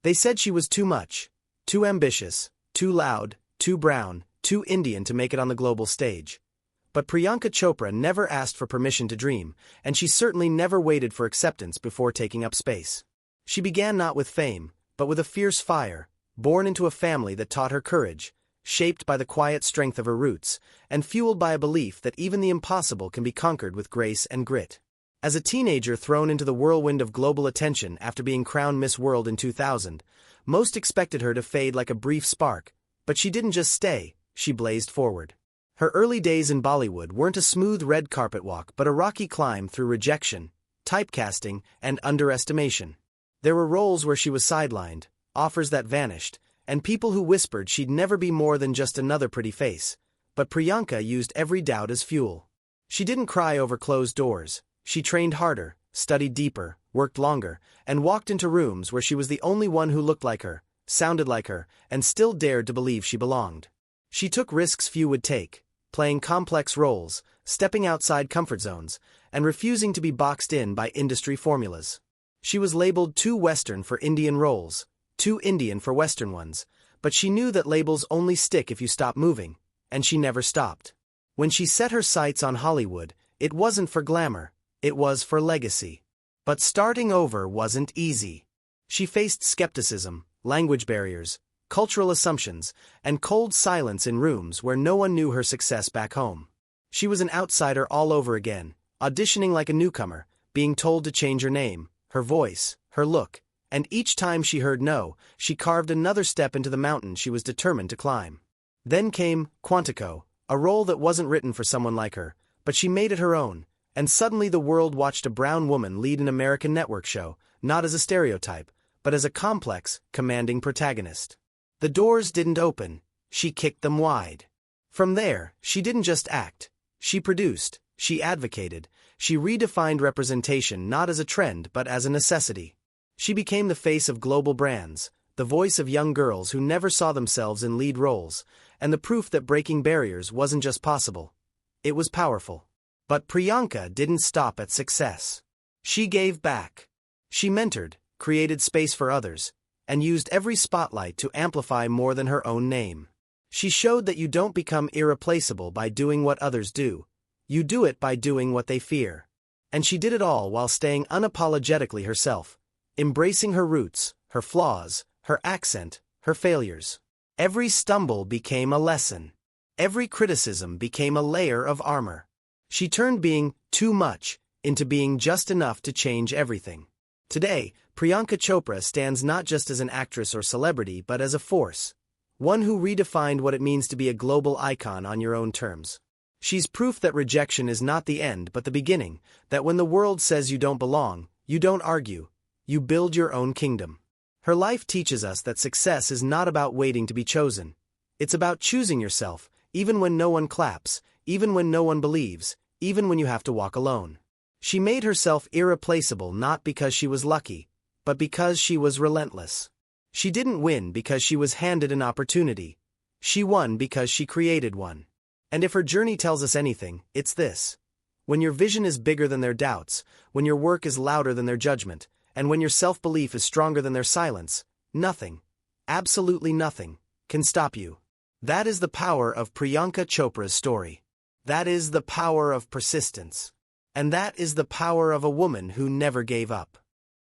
They said she was too much, too ambitious, too loud, too brown, too Indian to make it on the global stage. But Priyanka Chopra never asked for permission to dream, and she certainly never waited for acceptance before taking up space. She began not with fame, but with a fierce fire, born into a family that taught her courage, shaped by the quiet strength of her roots, and fueled by a belief that even the impossible can be conquered with grace and grit. As a teenager thrown into the whirlwind of global attention after being crowned Miss World in 2000, most expected her to fade like a brief spark, but she didn't just stay, she blazed forward. Her early days in Bollywood weren't a smooth red carpet walk but a rocky climb through rejection, typecasting, and underestimation. There were roles where she was sidelined, offers that vanished, and people who whispered she'd never be more than just another pretty face, but Priyanka used every doubt as fuel. She didn't cry over closed doors. She trained harder, studied deeper, worked longer, and walked into rooms where she was the only one who looked like her, sounded like her, and still dared to believe she belonged. She took risks few would take, playing complex roles, stepping outside comfort zones, and refusing to be boxed in by industry formulas. She was labeled too Western for Indian roles, too Indian for Western ones, but she knew that labels only stick if you stop moving, and she never stopped. When she set her sights on Hollywood, it wasn't for glamour, it was for legacy. But starting over wasn't easy. She faced skepticism, language barriers, cultural assumptions, and cold silence in rooms where no one knew her success back home. She was an outsider all over again, auditioning like a newcomer, being told to change her name, her voice, her look, and each time she heard no, she carved another step into the mountain she was determined to climb. Then came Quantico, a role that wasn't written for someone like her, but she made it her own, and suddenly the world watched a brown woman lead an American network show, not as a stereotype, but as a complex, commanding protagonist. The doors didn't open, she kicked them wide. From there, she didn't just act, she produced, she advocated, she redefined representation not as a trend but as a necessity. She became the face of global brands, the voice of young girls who never saw themselves in lead roles, and the proof that breaking barriers wasn't just possible, it was powerful. But Priyanka didn't stop at success. She gave back. She mentored, created space for others, and used every spotlight to amplify more than her own name. She showed that you don't become irreplaceable by doing what others do. You do it by doing what they fear. And she did it all while staying unapologetically herself, embracing her roots, her flaws, her accent, her failures. Every stumble became a lesson. Every criticism became a layer of armor. She turned being too much into being just enough to change everything. Today, Priyanka Chopra stands not just as an actress or celebrity but as a force. One who redefined what it means to be a global icon on your own terms. She's proof that rejection is not the end but the beginning, that when the world says you don't belong, you don't argue, you build your own kingdom. Her life teaches us that success is not about waiting to be chosen. It's about choosing yourself, even when no one claps, even when no one believes, even when you have to walk alone. She made herself irreplaceable not because she was lucky, but because she was relentless. She didn't win because she was handed an opportunity. She won because she created one. And if her journey tells us anything, it's this. When your vision is bigger than their doubts, when your work is louder than their judgment, and when your self-belief is stronger than their silence, nothing, absolutely nothing, can stop you. That is the power of Priyanka Chopra's story. That is the power of persistence. And that is the power of a woman who never gave up.